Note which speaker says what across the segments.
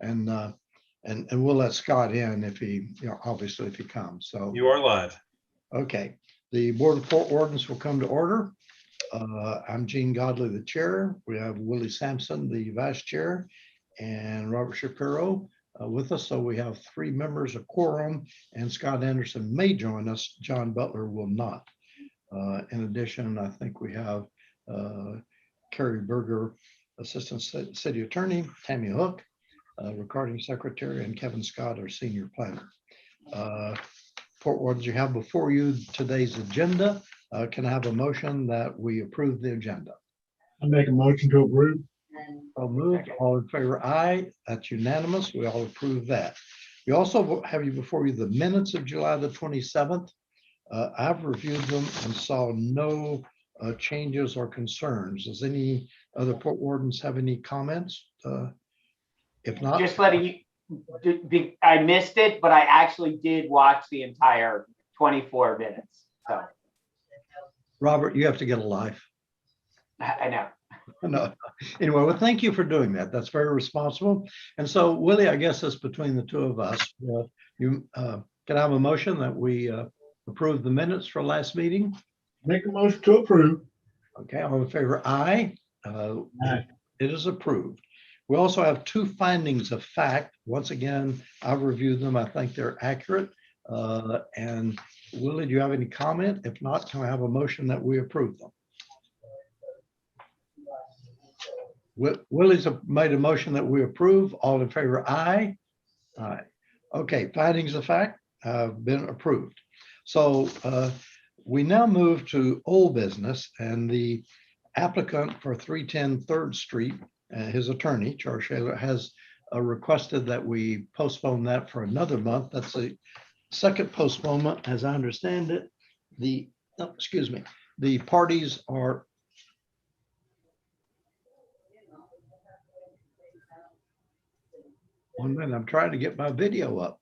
Speaker 1: and we'll let Scott in if he, obviously if he comes. So
Speaker 2: You are live.
Speaker 1: okay, the Board of Port Wardens will come to order. I'm Gene Godley, the chair. We have Willie Sampson, the vice chair, and Robert Shapiro with us. So we have 3 members of quorum, and Scott Anderson may join us. John Butler will not. In addition, I think we have Carrie Berger, Assistant City Attorney, Tammy Hook, Recording Secretary, and Kevin Scott, our Senior Planner. Port Wardens, you have before you today's agenda. Can I have a motion that we approve the agenda?
Speaker 3: I make a motion to approve.
Speaker 1: I'll move. All in favor, aye. That's unanimous. We all approve that. We also have you before you the minutes of July the 27th. I've reviewed them and saw no changes or concerns. Does any other Port Wardens have any comments? If not,
Speaker 4: Just letting you, I missed it, but I actually did watch the entire 24 minutes. So
Speaker 1: Robert, you have to get a life.
Speaker 4: I know.
Speaker 1: No. Anyway, well, thank you for doing that. That's very responsible. And so, Willie, I guess it's between the two of us. Can I have a motion that we approve the minutes for last meeting?
Speaker 3: Make a motion to approve.
Speaker 1: Okay, all in favor, aye.
Speaker 3: Aye.
Speaker 1: It is approved. We also have 2 findings of fact. Once again, I've reviewed them. I think they're accurate. And Willie, do you have any comment? If not, can I have a motion that we approve them? Willie's made a motion that we approve. All in favor, aye. Aye. Okay, findings of fact have been approved. So we now move to old business, and the applicant for 310 3rd Street, his attorney, Charles Shaler, has requested that we postpone that for another month. That's the second postponement, as I understand it. The parties are one minute. I'm trying to get my video up.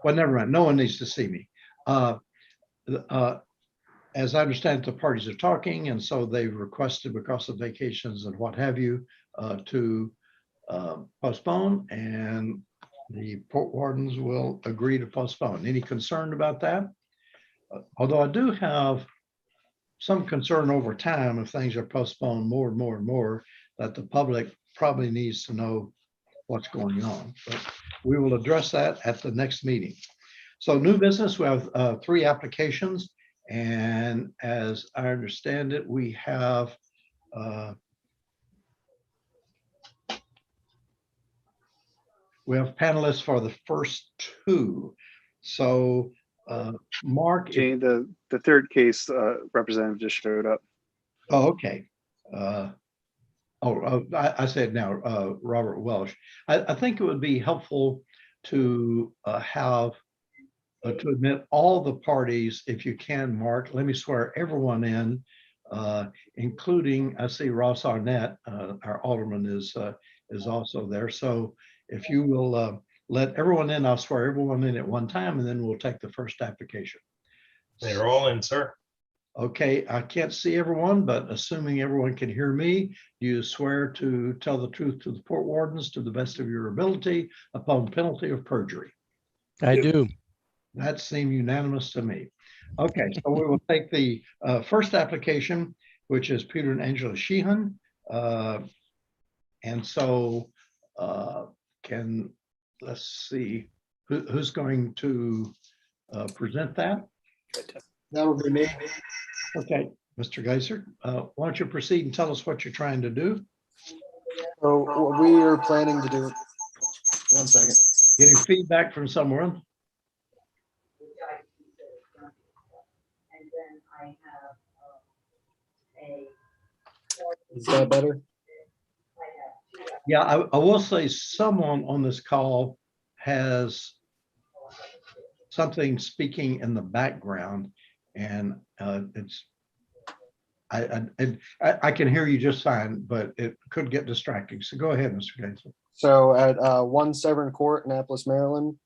Speaker 1: Well, never mind. No one needs to see me. As I understand, the parties are talking, and so they've requested, because of vacations and what have you, to postpone, and the Port Wardens will agree to postpone. Any concern about that? Although I do have some concern over time, if things are postponed more and more and more, that the public probably needs to know what's going on. But we will address that at the next meeting. So new business, we have 3 applications. And as I understand it, we have panelists for the first 2. So Mark.
Speaker 5: Jane, the 3rd case representative just showed up.
Speaker 1: Oh, okay. I said now, Robert Welsh. I think it would be helpful to have to admit all the parties, if you can, Mark. Let me swear everyone in, including, I see Ross Arnett, our alderman is also there. So if you will let everyone in, I'll swear everyone in at one time, and then we'll take the first application.
Speaker 2: They're all in, sir.
Speaker 1: Okay, I can't see everyone, but assuming everyone can hear me, you swear to tell the truth to the Port Wardens to the best of your ability upon penalty of perjury.
Speaker 6: I do.
Speaker 1: That seemed unanimous to me. Okay, so we will take the first application, which is Peter and Angela Sheehan. And so let's see, who's going to present that?
Speaker 7: That would be me.
Speaker 1: Okay, Mr. Geiser, why don't you proceed and tell us what you're trying to do?
Speaker 7: So what we are planning to do, one second.
Speaker 1: Getting feedback from someone.
Speaker 7: Is that better?
Speaker 1: Yeah, I will say someone on this call has something speaking in the background, and I can hear you just fine, but it could get distracting. So go ahead, Mr. Gainesville.
Speaker 7: So at 1 Severn Court, Annapolis, Maryland,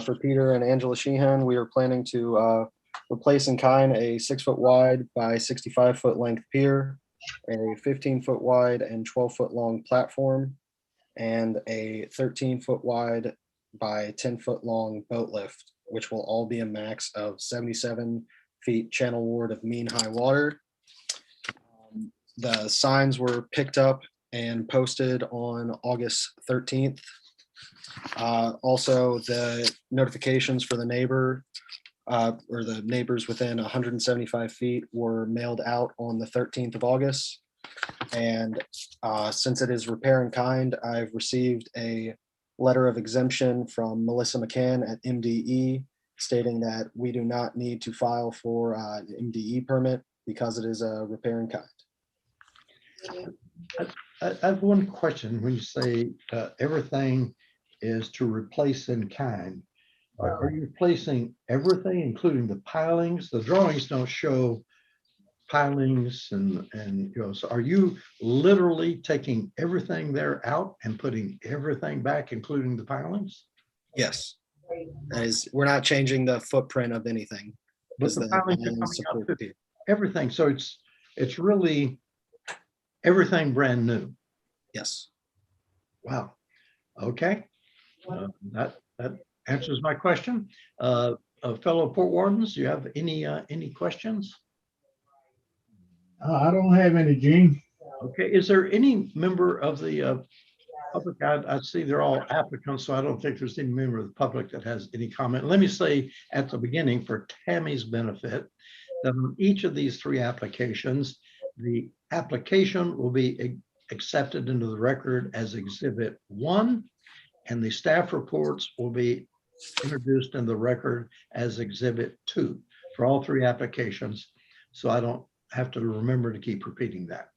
Speaker 7: for Peter and Angela Sheehan, we are planning to replace in kind a 6-foot wide by 65-foot length pier, a 15-foot wide and 12-foot long platform, and a 13-foot wide by 10-foot long boat lift, which will all be a max of 77 feet channel ward of mean high water. The signs were picked up and posted on August 13th. Also, the notifications for the neighbor or the neighbors within 175 feet were mailed out on the 13th of August. And since it is repair in kind, I've received a letter of exemption from Melissa McCann at MDE stating that we do not need to file for an MDE permit because it is a repair in kind.
Speaker 1: I have one question. When you say everything is to replace in kind, are you replacing everything, including the pilings? The drawings don't show pilings and, so are you literally taking everything there out and putting everything back, including the pilings?
Speaker 7: Yes. We're not changing the footprint of anything.
Speaker 1: But the pilings are
Speaker 7: land
Speaker 1: coming
Speaker 7: support
Speaker 1: out,
Speaker 7: pier.
Speaker 1: everything. So it's really everything brand new.
Speaker 7: Yes.
Speaker 1: Wow. Okay. That answers my question. Fellow Port Wardens, do you have any questions?
Speaker 3: I don't have any, Gene.
Speaker 1: Okay, is there any member of the public? I see they're all applicants, so I don't think there's any member of the public that has any comment. Let me say at the beginning, for Tammy's benefit, that on each of these three applications, the application will be accepted into the record as Exhibit 1, and the staff reports will be introduced in the record as Exhibit 2 for all three applications. So I don't have to remember to keep repeating that.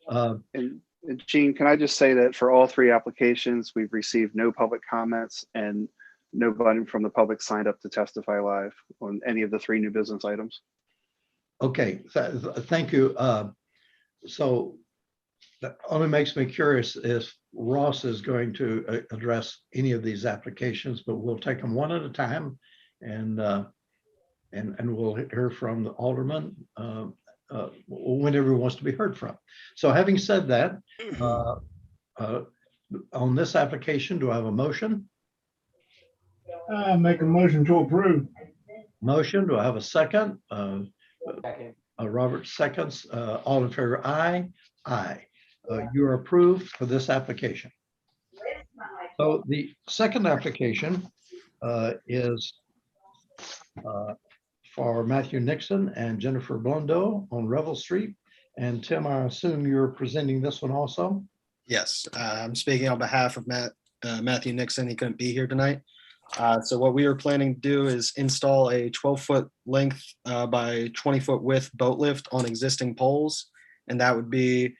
Speaker 5: And Gene, can I just say that for all three applications, we've received no public comments and nobody from the public signed up to testify live on any of the three new business items.
Speaker 1: Okay, thank you. So that only makes me curious if Ross is going to address any of these applications, but we'll take them one at a time, and we'll hear from the alderman whenever he wants to be heard from. So having said that, on this application, do I have a motion?
Speaker 3: I make a motion to approve.
Speaker 1: Motion, do I have a second?
Speaker 4: Second.
Speaker 1: Robert seconds. All in favor, aye. Aye. You are approved for this application. So the second application is for Matthew Nixon and Jennifer Blundell on Revel Street. And Tim, I assume you're presenting this one also?
Speaker 7: Yes, I'm speaking on behalf of Matthew Nixon. He couldn't be here tonight. So what we are planning to do is install a 12-foot length by 20-foot width boat lift on existing poles. And that would be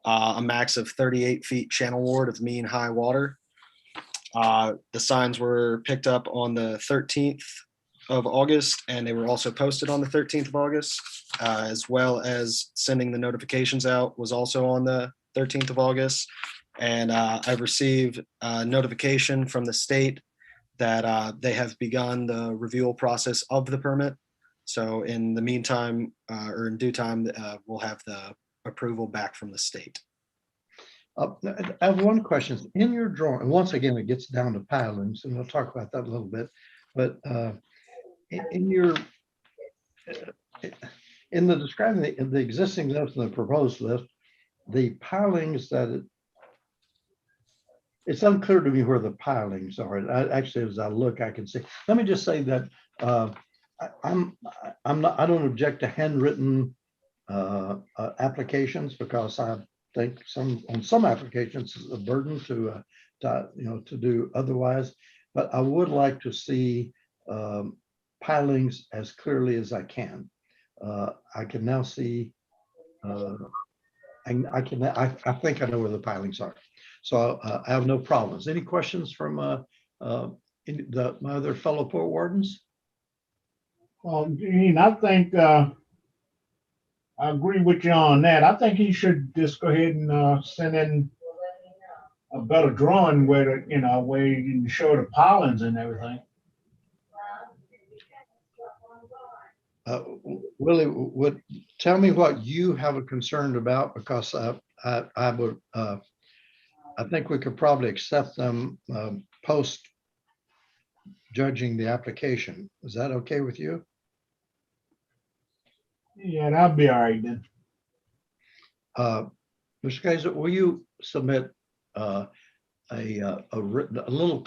Speaker 7: a max of 38 feet channel ward of mean high water. The signs were picked up on the 13th of August, and they were also posted on the 13th of August, as well as sending the notifications out was also on the 13th of August. And I've received a notification from the state that they have begun the review process of the permit. So in the meantime, or in due time, we'll have the approval back from the state.
Speaker 1: I have one question. In your drawing, and once again, it gets down to pilings, and we'll talk about that a little bit, but in your in the describing the existing lift and the proposed lift, the pilings that it's unclear to me where the pilings are. Actually, as I look, I can see. Let me just say that I don't object to handwritten applications, because I think on some applications it's a burden to do otherwise. But I would like to see pilings as clearly as I can. I can now see. I think I know where the pilings are. So I have no problems. Any questions from my other fellow Port Wardens?
Speaker 3: Well, Gene, I think I agree with you on that. I think he should just go ahead and send in a better drawing where where you can show the pilings and everything.
Speaker 1: Willie, tell me what you have a concern about, because I would I think we could probably accept them post judging the application. Is that okay with you?
Speaker 3: Yeah, that'll be all right then.
Speaker 1: Mr. Kaiser, will you submit a little,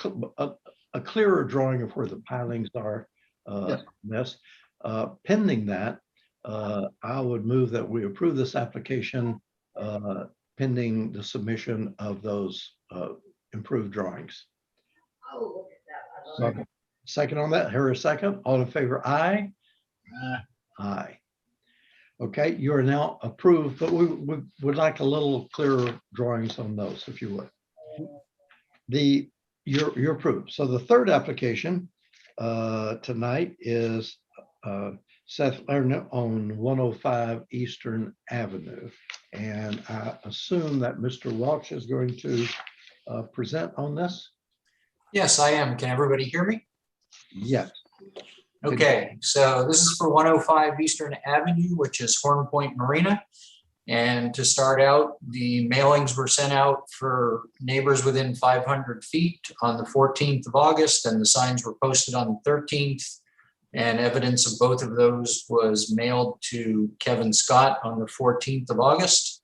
Speaker 1: a clearer drawing of where the pilings are?
Speaker 7: Yes.
Speaker 1: This, pending that, I would move that we approve this application pending the submission of those improved drawings. Second on that, here a second. All in favor, aye? Aye. Okay, you are now approved, but we would like a little clearer drawings on those, if you would. You're approved. So the third application tonight is Seth Lerner on 105 Eastern Avenue. And I assume that Mr. Welch is going to present on this?
Speaker 6: Yes, I am. Can everybody hear me?
Speaker 1: Yes.
Speaker 6: Okay, so this is for 105 Eastern Avenue, which is Horn Point Marina. And to start out, the mailings were sent out for neighbors within 500 feet on the 14th of August, and the signs were posted on the 13th. And evidence of both of those was mailed to Kevin Scott on the 14th of August.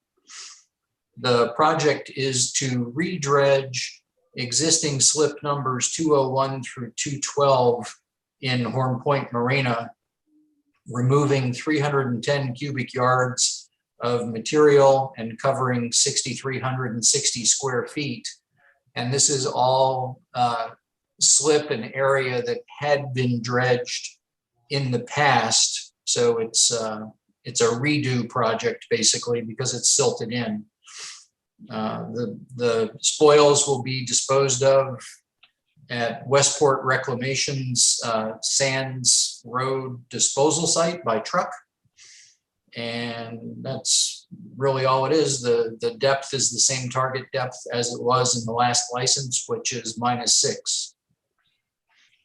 Speaker 6: The project is to redredge existing slip numbers 201 through 212 in Horn Point Marina, removing 310 cubic yards of material and covering 6,360 square feet. And this is all slip and area that had been dredged in the past. So it's a redo project basically because it's silted in. The spoils will be disposed of at Westport Reclamation's Sands Road disposal site by truck. And that's really all it is. The depth is the same target depth as it was in the last license, which is -6.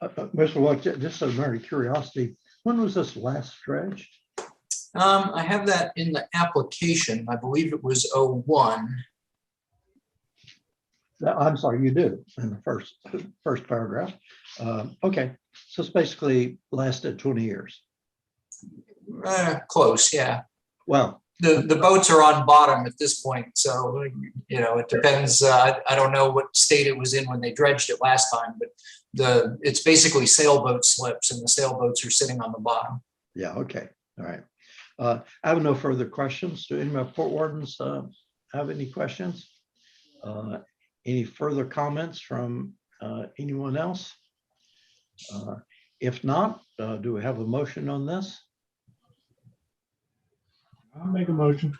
Speaker 1: Mr. Welch, just a matter of curiosity, when was this last dredged?
Speaker 6: I have that in the application. I believe it was 01.
Speaker 1: I'm sorry, you do in the first paragraph. Okay, so it's basically lasted 20 years.
Speaker 6: Close, yeah.
Speaker 1: Well,
Speaker 6: The boats are on bottom at this point, so it depends. I don't know what state it was in when they dredged it last time, but it's basically sailboat slips, and the sailboats are sitting on the bottom.
Speaker 1: yeah, okay, all right. I have no further questions. Do any of my port wardens have any questions? Any further comments from anyone else? If not, do we have a motion on this?
Speaker 3: I'll make a motion.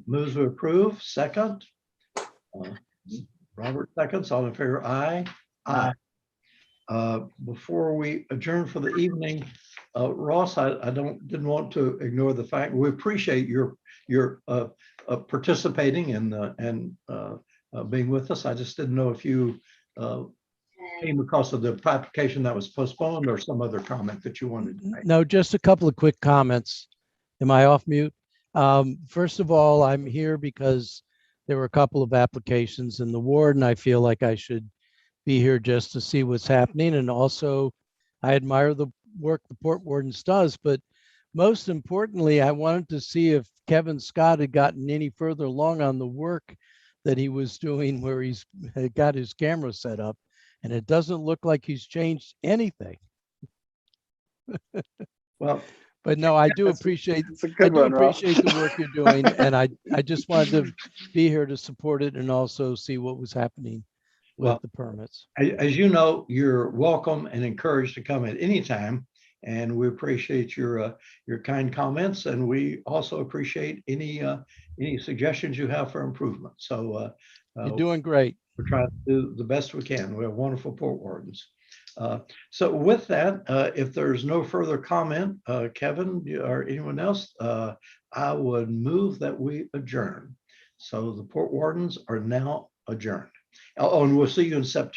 Speaker 1: Moves to approve, second. Robert seconds, all in favor, aye. Aye. Before we adjourn for the evening, Ross, I didn't want to ignore the fact, we appreciate your participating and being with us. I just didn't know if you came because of the application that was postponed or some other comment that you wanted to make.
Speaker 8: No, just a couple of quick comments. Am I off mute? First of all, I'm here because there were a couple of applications in the ward, and I feel like I should be here just to see what's happening. And also, I admire the work the Port Wardens does, but most importantly, I wanted to see if Kevin Scott had gotten any further along on the work that he was doing where he's got his camera set up, and it doesn't look like he's changed anything.
Speaker 1: Well,
Speaker 8: but no, I do appreciate
Speaker 5: It's a good one, Ross.
Speaker 8: the work you're doing, and I just wanted to be here to support it and also see what was happening with
Speaker 1: Well,
Speaker 8: the permits.
Speaker 1: as you know, you're welcome and encouraged to come at any time, and we appreciate your kind comments, and we also appreciate any suggestions you have for improvement. So
Speaker 8: You're doing great.
Speaker 1: we're trying to do the best we can. We have wonderful port wardens. So with that, if there's no further comment, Kevin or anyone else, I would move that we adjourn. So the port wardens are now adjourned. Oh, and we'll see you in September.